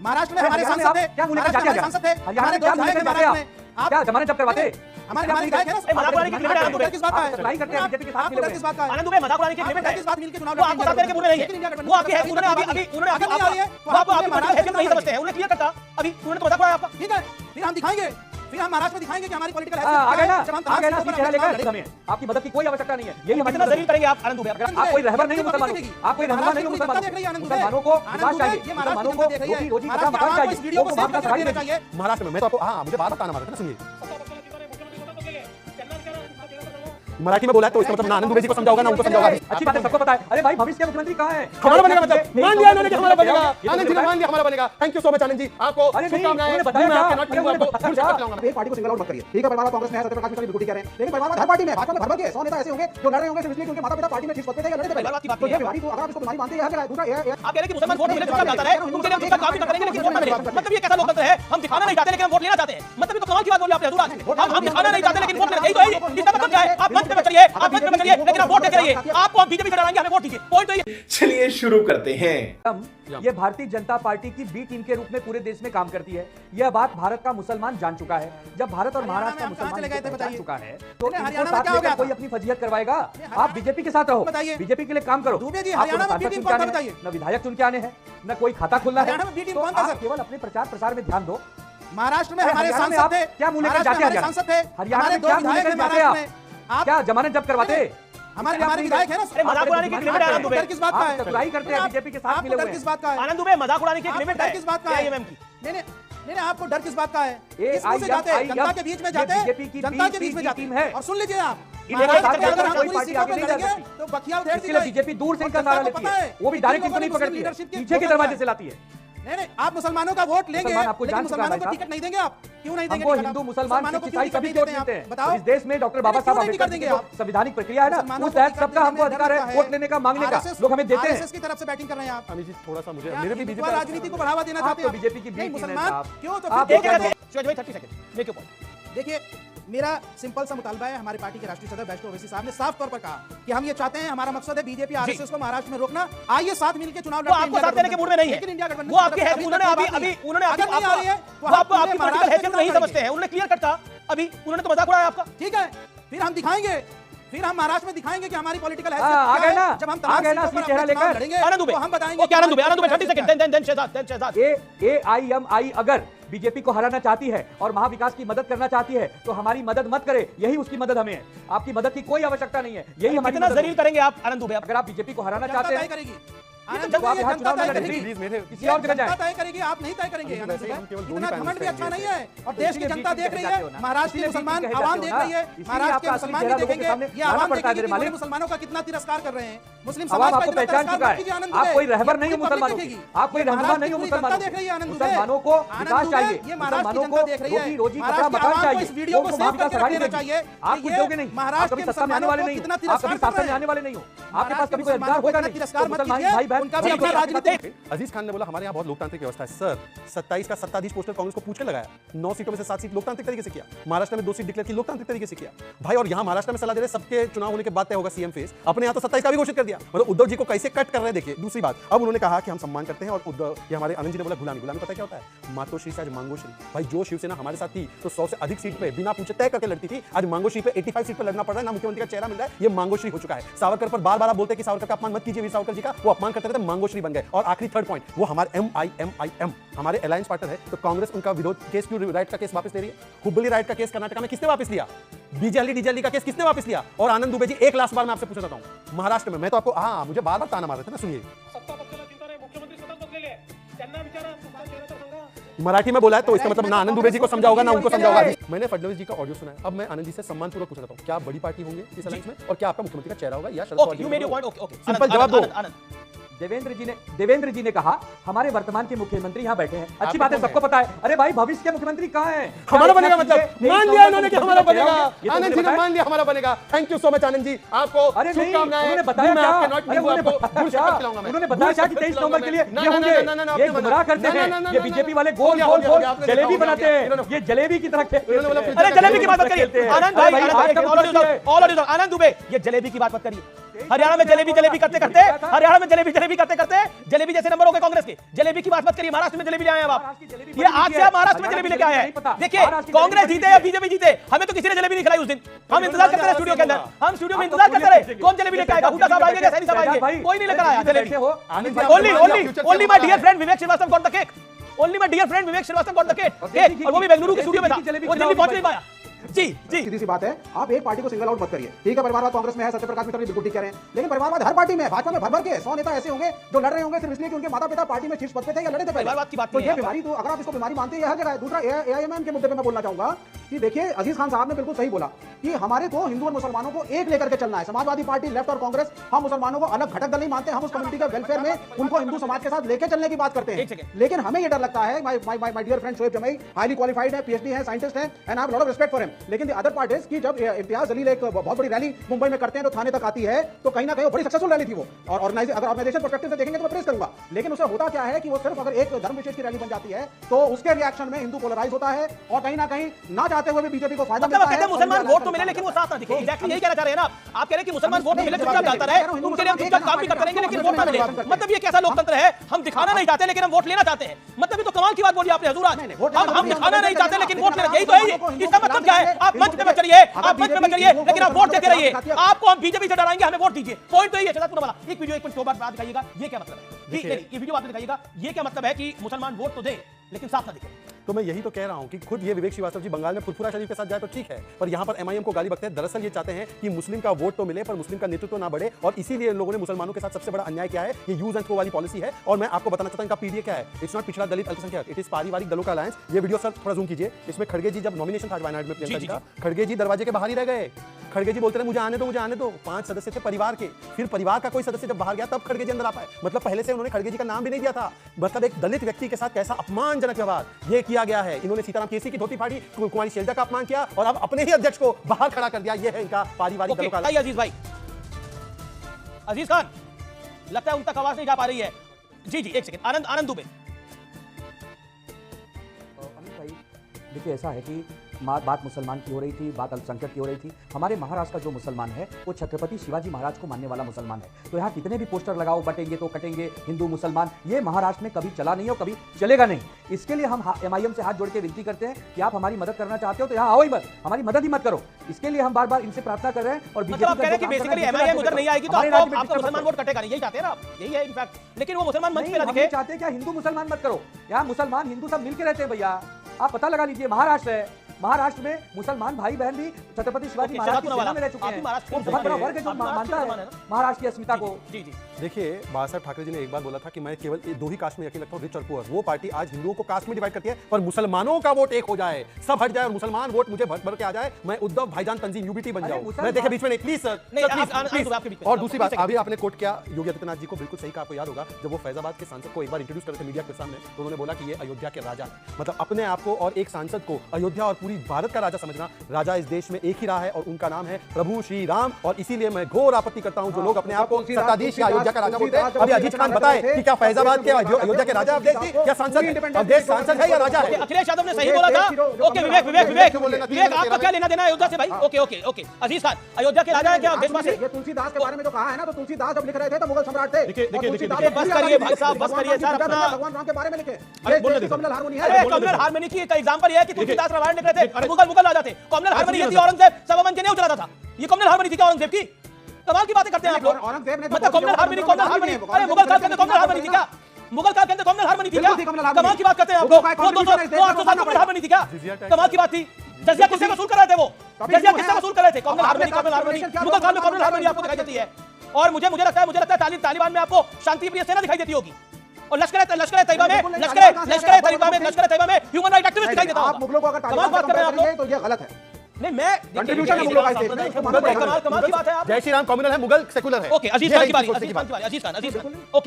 महाराष्ट्र में हमारे सांसद थे, क्या मुझे क्या क्या सांसद थे, हरियाणा क्या मुझे क्या क्या आप क्या जमानत जब्त करवाते हमारे विधायक है ना, मजाक उड़ाने की लिमिट है आनंद दुबे। किस बात का है? सप्लाई करते हैं बीजेपी के साथ मिले हुए किस बात का है? आनंद दुबे मजाक उड़ाने की लिमिट है। किस बात मिलके चुनाव वो आपको साथ करके बोल नहीं है, वो आपकी है, उन्होंने अभी उन्होंने अगर नहीं आ रही है तो आपको आपकी पार्टी हैसियत नहीं समझते हैं, उन्होंने क्लियर करता अभी उन्होंने तो मजाक उड़ाया आपका। ठीक है, फिर हम दिखाएंगे, फिर हम महाराष्ट्र में दिखाएंगे कि हमारी पॉलिटिकल आ गए ना जब हम आ गए ना तमाम चेहरा लेकर हमें आपकी मदद की कोई आवश्यकता नहीं है। यही हमारी कितना मदद जलील करेंगे आप आनंद दुबे? अगर आप कोई रहबर नहीं हो मुसलमानों की, आप कोई रहनुमा नहीं हो मुसलमानों को विकास चाहिए, मुसलमानों को रोटी रोजी कपड़ा मकान चाहिए, वो वहां का सफाई चाहिए। महाराष्ट्र में मैं तो आपको मुझे बात बताना मारा था ना, सुनिए मराठी में बोला है तो इसका मतलब ना आनंद दुबे जी को समझाओगा ना उनको समझाओगा। अच्छी बात है, सबको पता है। अरे भाई भविष्य के मुख्यमंत्री कहाँ है? हमारा बनेगा मतलब मान लिया इन्होंने कि हमारा बनेगा, आनंद जी ने मान लिया हमारा बनेगा। Thank you so much Anand ji, आपको शुभकामनाएं। बताया मैं आपके नॉट आपको दूर से आप एक पार्टी को सिंगल आउट मत करिए। ठीक है, परिवारवाद कांग्रेस में है, सत्यप्रकाश मिश्रा बिल्कुल ठीक कह रहे हैं, लेकिन परिवारवाद हर पार्टी में, भाजपा में भर भर के 100 नेता ऐसे होंगे जो लड़ रहे होंगे सिर्फ इसलिए कि उनके माता-पिता पार्टी में शीर्ष पद पे थे या लड़े थे पहले। तो ये बीमारी को अगर आप इसको बीमारी मानते हैं, हर जगह दूसरा ये आप कह रहे हैं कि मुसलमान वोट मिले चुपचाप जाता रहे, उनके लिए हम चुपचाप काम भी करेंगे लेकिन वोट ना मिले। मतलब ये कैसा लोकतंत्र है? हम दिखाना नहीं चाहते लेकिन हम वोट लेना चाहते हैं। मतलब ये तो कमाल की बात बोल रहे हैं आप हजूर। हम दिखाना नहीं चाहते लेकिन वोट लेना, यही तो है ये। इसका मतलब क्या है? आप मंच पे चलिए, आप मंच पे चलिए लेकिन आप वोट देते रहिए। आपको हम बीजेपी चढ़ाएंगे, हमें वोट दीजिए। पॉइंट तो ये। चलिए शुरू करते हैं। ये भारतीय जनता पार्टी की बी टीम के रूप में पूरे देश में काम करती है। यह बात भारत का मुसलमान जान चुका है। जब भारत और महाराष्ट्र का मुसलमान जान चुका है तो इनको साथ लेकर कोई अपनी फजीहत करवाएगा? आप बीजेपी के साथ रहो, बीजेपी के लिए काम करो। न विधायक चुन के आने हैं, न कोई खाता खुलना है, तो आप केवल अपने प्रचार प्रसार में ध्यान दो। महाराष्ट्र में हमारे सांसद थे, क्या मुंह लेकर जाते हैं? सांसद थे, हरियाणा में क्या मुंह लेकर जाते हैं आप? क्या जमानत जब्त करवाते? हमारे विधायक है ना, मजाक उड़ाने की लिमिट है आनंद दुबे। किस बात का है? सप्लाई करते हैं बीजेपी के साथ मिले हुए हैं। किस बात का है? आनंद दुबे मजाक उड़ाने की लिमिट है। किस बात का है? एआईएमएम की। नहीं आपको डर किस बात का है? किस मुंह से जाते हैं? जनता के बीच में जाते हैं, जनता के बीच में जाते हैं। और सुन लीजिए आप, महाराष्ट्र में अगर हम पूरी सीटों पे लड़ेंगे तो बखिया उधेड़ दी जाएगी। बीजेपी दूर से इनका नारा लेती है, वो भी डायरेक्ट इनको नहीं पकड़ती है, पीछे के दरवाजे से लाती है। नहीं आप मुसलमानों का वोट लेंगे, आपको लेकिन मुसलमानों को टिकट नहीं देंगे। आप क्यों नहीं देंगे? हमको हिंदू मुसलमान ईसाई सभी वोट देते हैं। बताओ, इस देश में डॉक्टर बाबा साहब अम्बेडकर की जो संवैधानिक प्रक्रिया है ना, उस तहत सबका हमको अधिकार है वोट लेने का, मांगने का। लोग हमें देते हैं। आरएसएस की तरफ से बैटिंग कर रहे हैं आप। अमित जी थोड़ा सा मुझे मेरे भी बीजेपी राजनीति को बढ़ावा देना चाहते हैं। बीजेपी की बी मुसलमान क्यों? तो एक भाई 30 सेकंड मेक योर पॉइंट। देखिए, मेरा सिंपल सा मुतालबा है, हमारे पार्टी के राष्ट्रीय सदस्य वैष्णव ओवैसी साहब ने साफ तौर पर कहा कि हम ये चाहते हैं, हमारा मकसद है बीजेपी आरएसएस को महाराष्ट्र में रोकना। आइए साथ मिलकर चुनाव लड़ें। आपको साथ देने के मूड में नहीं है, लेकिन इंडिया गठबंधन वो आपके है, उन्होंने अभी उन्होंने अगर नहीं आ रही है तो आपको आपकी पॉलिटिकल हैसियत नहीं समझते हैं, उन्होंने क्लियर करता अभी उन्होंने तो मजाक उड़ाया आपका। ठीक है, फिर हम दिखाएंगे, फिर हम महाराष्ट्र में दिखाएंगे कि हमारी पॉलिटिकल आ गए ना, जब हम आ गए ना अपनी चेहरा लेकर आनंद दुबे, हम बताएंगे। ओके आनंद दुबे 30 सेकंड देन शहजाद। एआईएमआई अगर बीजेपी को हराना चाहती है और महाविकास की मदद करना चाहती है तो हमारी मदद मत करे, यही उसकी मदद हमें है। आपकी मदद की कोई आवश्यकता नहीं है, यही हमारी कितना मदद जलील करेंगे आप आनंद दुबे? अगर आप बीजेपी को हराना चाहते हैं करेगी तो आप यहाँ चुनाव न लड़ें, किसी और जगह जाएं। तय करेगी, आप नहीं तय करेंगे। इतना घमंड भी अच्छा नहीं है, और देश की जनता देख रही है, महाराष्ट्र के मुसलमान आवाम देख रही है, महाराष्ट्र के मुसलमान भी देखेंगे, ये आवाम देखेगी कि पूरे मुसलमानों का कितना तिरस्कार कर रहे हैं। मुस्लिम समाज आपको पहचान चुका है, आप कोई रहबर नहीं हो मुसलमानों की, आप कोई रहनुमा नहीं हो मुसलमानों देख रही है। आनंद मुसलमानों को विकास चाहिए, मुसलमानों को रोटी रोजी कपड़ा मकान चाहिए, इस वीडियो को सेव करके रख देना चाहिए। आप कुछ दोगे नहीं, आप कभी सत्ता में आने वाले नहीं हो, आप कभी शासन में आने वाले नहीं हो, आपके पास कभी कोई अधिकार होगा नहीं। मुसलमान भाई बहन अजीज खान ने बोला हमारे यहाँ बहुत लोकतांत्रिक व्यवस्था है। सर 27 का सत्ताधीश पोस्टर कांग्रेस को पूछ के लगाया, 9 सीटों में से 7 सीट लोकतांत्रिक तरीके से किया। महाराष्ट्र में 2 सीट डिक्लेयर की लोकतांत्रिक तरीके से किया भाई। और यहाँ महाराष्ट्र में सलाह दे रहे सबके चुनाव होने के बाद तय होगा सीएम फेस, अपने यहाँ तो 27 का भी घोषित कर दिया। मतलब उद्धव जी को कैसे कट कर रहे हैं देखिए। दूसरी बात, अब उन्होंने कहा कि हम सम्मान करते हैं, और उद्धव ये हमारे आनंद जी ने बोला गुलामी। गुलामी पता क्या होता है? मातोश्री से आज मांगोश्री। भाई जो शिवसेना हमारे साथ थी तो 100 से अधिक सीट पे बिना पूछे तय करके लड़ती थी, आज मांगोश्री पे 85 सीट पे लड़ना पड़ रहा है, ना मुख्यमंत्री का चेहरा मिल रहा है, ये मांगोश्री हो चुका है। सावरकर पर बार बार आप बोलते हैं कि सावरकर का अपमान मत कीजिए, वीर सावरकर जी का, वो अपमान करते रहते, मांगोश्री बन गए। और आखिरी थर्ड पॉइंट, वो हमारे MIM हमारे अलायंस पार्टनर है, तो कांग्रेस उनका विरोध केस क्यों राइट का केस वापस ले रही है? हुबली राइट का केस कर्नाटक में किसने वापस लिया? डीजेएलई का केस किसने वापस लिया? और आनंद दुबे जी, एक लास्ट बार मैं आपसे पूछना चाहता हूं, महाराष्ट्र में मैं तो आपको मुझे बार बार ताना मार रहे थे ना, सुनिए मराठी में बोला है तो इसका मतलब ना आनंद दुबे जी को समझाओगा ना उनको समझाओगा। मैंने फडणवीस जी का ऑडियो सुना है, अब मैं आनंद जी से सम्मानपूर्वक पूछना चाहता हूं, क्या आप बड़ी पार्टी होंगे इस अलायंस में, और क्या आपका मुख्यमंत्री का चेहरा होगा या शरद पवार? सिंपल जवाब दो। देवेंद्र जी ने कहा हमारे वर्तमान के मुख्यमंत्री यहाँ बैठे हैं। अच्छी बात है, सबको पता है। अरे भाई भविष्य के मुख्यमंत्री कहाँ हैं? हमारा बनेगा, मतलब मान लिया इन्होंने कि हमारा बनेगा। आनंद जी ने मान लिया हमारा बनेगा। Thank you so much Anand ji, आपको शुभकामनाएं। उन्होंने बताया क्या कि 23 नवंबर के लिए ये होंगे, ये गुमराह करते हैं, ये बीजेपी वाले गोल गोल गोल जलेबी बनाते हैं, ये जलेबी की तरह खेलते हैं। अरे जलेबी की बात मत करिए आनंद भाई, आनंद दुबे, ये जलेबी की बात मत करिए। हरियाणा में जलेबी जलेबी करते करते हरियाणा में जलेबी जलेबी करते करते जलेबी जैसे नंबर हो गए कांग्रेस के। जलेबी की बात मत करिए, महाराष्ट्र में जलेबी ले आए हैं आप। ये आज से आप महाराष्ट्र में जलेबी लेके आए हैं। देखिए कांग्रेस जीते या बीजेपी जीते, हमें तो किसी ने जलेबी नहीं खिलाई उस दिन। हम इंतजार करते रहे स्टूडियो के अंदर, हम स्टूडियो में इंतजार करते रहे कौन जलेबी लेके आएगा। हुड्डा साहब आएंगे या सैनी साहब आएंगे, कोई नहीं लेकर आया jalebi. Only my dear friend Vivek Srivastava got the cake. Only my dear friend Vivek Srivastava got the cake, और वो भी बेंगलुरु के स्टूडियो में था, वो दिल्ली पहुंच नहीं पाया। जी जी, सीधी सी बात है, आप एक पार्टी को सिंगल आउट मत करिए। ठीक है, परिवारवाद कांग्रेस में है, सत्यप्रकाश मिश्रा बिल्कुल ठीक कह रहे हैं, लेकिन परिवारवाद हर पार्टी में है। भाजपा में भर भर के 100 नेता ऐसे होंगे जो लड़ रहे होंगे सिर्फ इसलिए कि उनके माता पिता पार्टी में शीर्ष पद पे थे या लड़े थे। परिवारवाद की बात तो ये बीमारी, तो अगर आप इसको बीमारी मानते हैं, हर जगह है। दूसरा एआईएमआईएम के मुद्दे पे मैं बोलना चाहूंगा कि देखिए अजीज खान साहब ने बिल्कुल सही बोला कि हमारे को हिंदू और मुसलमानों को एक लेकर के चलना है। समाजवादी पार्टी, लेफ्ट और कांग्रेस, हम मुसलमानों को अलग घटक दल नहीं मानते। हम उस कम्युनिटी के वेलफेयर में उनको हिंदू समाज के साथ लेके चलने की बात करते हैं। लेकिन हमें ये डर लगता है, my dear friend Shoaib Jamai highly qualified है, पीएचडी है, साइंटिस्ट है, and I have lot of respect for him. लेकिन द अदर पार्ट इज कि जब इम्तियाज जलील एक बहुत बड़ी रैली मुंबई में करते हैं तो थाने तक आती है, तो कहीं ना कहीं बड़ी सक्सेसफुल रैली थी वो, और ऑर्गेनाइजेशन पर्सपेक्टिव से देखेंगे तो मैं प्रेस करूंगा। लेकिन उससे होता क्या है कि वो सिर्फ अगर एक धर्म विशेष की रैली बन जाती है तो उसके रिएक्शन में हिंदू पोलराइज होता है, और कहीं ना कहीं ना चाहते हुए भी बीजेपी को फायदा मिलता है। मुसलमान वोट तो मिले लेकिन वो साथ ना दिखे। एग्जैक्टली यही कहना चाह रहे हैं ना आप कह रहे हैं कि मुसलमान वोट मिले चुपचाप जाता रहे, उनके लिए हम चुपचाप काम भी करते रहेंगे लेकिन वोट ना मिले। मतलब ये कैसा लोकतंत्र है, हम दिखाना नहीं चाहते लेकिन हम वोट लेना चाहते हैं। मतलब ये तो कमाल की बात बोली आपने हुजूर आज। हम दिखाना नहीं चाहते लेकिन वोट लेना, यही तो है। इसका मतलब क्या है? आप मंच पे मत चलिए, आप मंच पे मत चलिए, लेकिन आप वोट देते रहिए। आपको हम बीजेपी से डराएंगे, हमें वोट दीजिए। पॉइंट तो यही है। चला वाला एक वीडियो, एक मिनट बात दिखाइएगा, ये क्या मतलब है? ये वीडियो आप दिखाइएगा, ये क्या मतलब है कि मुसलमान वोट तो दे लेकिन साथ ना दिखे। तो मैं यही तो कह रहा हूं कि खुद ये विवेक श्रीवास्तव जी बंगाल में फुरफुरा शरीफ के साथ जाए तो ठीक है, पर यहां पर एमआईएम को गाली बकते हैं। दरअसल ये चाहते हैं कि मुस्लिम का वोट तो मिले पर मुस्लिम का नेतृत्व ना बढ़े, और इसीलिए लोगों ने मुसलमानों के साथ सबसे बड़ा अन्याय किया है। ये यूज एंड थ्रो वाली पॉलिसी है, और मैं आपको बताना चाहता हूं इनका पीडीए क्या है। इट्स नॉट पिछड़ा दलित अल्पसंख्यक, इट इज पारिवारिक दलों का अलायंस। ये वीडियो सर थोड़ा जूम कीजिए। इसमें खड़गे जी जब नॉमिनेशन था वायनाड में प्रियंका जी का, खड़गे जी दरवाजे के बाहर ही रह गए। खड़गे जी बोलते रहे मुझे आने दो, मुझे आने दो। 5 सदस्य थे परिवार के, फिर परिवार का कोई सदस्य जब बाहर गया तब खड़गे जी अंदर आ पाए। मतलब पहले से उन्होंने खड़गे जी का नाम भी नहीं दिया था। मतलब एक दलित व्यक्ति के साथ कैसा अपमानजनक व्यवहार ये किया गया है। इन्होंने सीताराम केसी की धोती फाड़ी, कुमारी शैलजा का अपमान किया, और अब अपने ही अध्यक्ष को बाहर खड़ा कर दिया। ये है इनका पारिवारिक दलों का। अजीज भाई, अजीज खान, लगता है उन तक आवाज नहीं जा पा रही है। जी जी, एक सेकंड। आनंद दुबे। अमित भाई देखिए, ऐसा है कि बात मुसलमान की हो रही थी, बात अल्पसंख्यक की हो रही थी। हमारे महाराष्ट्र का जो मुसलमान है वो छत्रपति शिवाजी महाराज को मानने वाला मुसलमान है। तो यहाँ कितने भी पोस्टर लगाओ, बटेंगे तो कटेंगे, हिंदू मुसलमान, ये महाराष्ट्र में कभी चला नहीं और कभी चलेगा नहीं। इसके लिए हम एमआईएम से हाथ जोड़ के विनती करते हैं कि आप हमारी मदद करना चाहते हो तो यहाँ आओ ही मत, हमारी मदद ही मत करो। इसके लिए हम बार बार इनसे प्रार्थना कर रहे हैं। और बेसिकली एमआईएम उधर नहीं आएगी तो आपका मुसलमान वोट कटेगा नहीं, यही चाहते हैं ना आप? यही है इनफैक्ट। लेकिन वो मुसलमान मंच पे ना दिखे। चाहते हैं क्या हिंदू मुसलमान मत करो, यहाँ मुसलमान हिंदू सब मिलकर रहते हैं भैया। आप पता लगा लीजिए, महाराष्ट्र है, महाराष्ट्र में मुसलमान भाई बहन भी छत्रपति शिवाजी महाराज की सेना में रह चुके हैं। बहुत बड़ा वर्ग है जो मानता है महाराष्ट्र की अस्मिता को। जी जी, देखिए बाबा साहब ठाकरे जी ने एक बार बोला था कि मैं केवल 2 ही कास्ट में यकीन रखता हूं, रिच और पुअर। वो पार्टी आज हिंदुओं को कास्ट में डिवाइड करती है, पर मुसलमानों का वोट एक हो जाए, सब हट जाए और मुसलमान वोट मुझे भर भर के आ जाए, मैं उद्धव भाईजान तंजीम यूबीटी बन जाऊं। मैं देखे बीच में नहीं, प्लीज सर। और दूसरी बात, अभी आपने कोट किया योगी आदित्यनाथ जी को, बिल्कुल सही कहा। आपको याद होगा जब वो फैजाबाद के सांसद को एक बार इंट्रोड्यूस कर रहे थे मीडिया के सामने, तो उन्होंने बोला कि ये अयोध्या के राजा, मतलब अपने आप को और एक सांसद को अयोध्या और पूरी भारत का राजा समझना। राजा इस देश में एक ही रहा है और उनका नाम है प्रभु श्री राम, और इसीलिए मैं घोर आपत्ति करता हूं जो लोग अपने आप को सत्ताधीश या अयोध्या का राजा बोलते हैं। अभी अजीज खान बताए कि क्या फैजाबाद के अयोध्या के राजा अवधेश जी या सांसद अवधेश सांसद है या राजा है? अखिलेश यादव ने सही बोला था। ओके विवेक आपका क्या लेना देना अयोध्या से भाई? ओके अजीज खान, अयोध्या के राजा है क्या अवधेश से? ये तुलसीदास के बारे में जो कहा है ना, तो तुलसीदास जब लिख रहे थे तो मुगल सम्राट थे। बस करिए भाई साहब, बस करिए सर। अपना भगवान राम के बारे में लिखे, कम्युनल हार्मोनी है। कम्युनल हार्मोनी की एग्जांपल ये है कि तुलसीदास रामायण लिख रहे थे, मुगल राजा थे। कम्युनल हार्मोनी थी, औरंगजेब सभामंच के नहीं उतरा था। ये कम्युनल हार्मोनी थी क्या औरंगजेब की? कमाल की बातें करते हैं आप लोग। मतलब कम्युनल हार्मनी, अरे मुगल काल के अंदर कम्युनल हार्मनी थी क्या? मुगल काल के अंदर कम्युनल हार्मनी थी क्या? कमाल की बात करते हैं आप लोग। 200 साल कम्युनल हार्मनी थी क्या? कमाल की बात थी। जजिया किससे वसूल कर रहे थे? वो जजिया किससे वसूल कर रहे थे? Communal harmony. मुगल काल में कम्युनल हार्मनी आपको दिखाई देती है, और मुझे लगता है तालिबान में आपको शांति प्रिय सेना दिखाई देती होगी, और लश्कर तैयबा में ह्यूमन राइट एक्टिविस्ट दिखाई देता होगा। आप मुगलों को अगर कमाल बात कर रहे हैं आप लोग, तो ये गलत है। नहीं, मैं कंट्रीब्यूशन है मुगलों का इस देश में, कमाल की बात है। आप जय श्री राम कम्युनल है, मुगल सेकुलर है। ओके, अजीज खान की बारी, अजीज खान, ओके।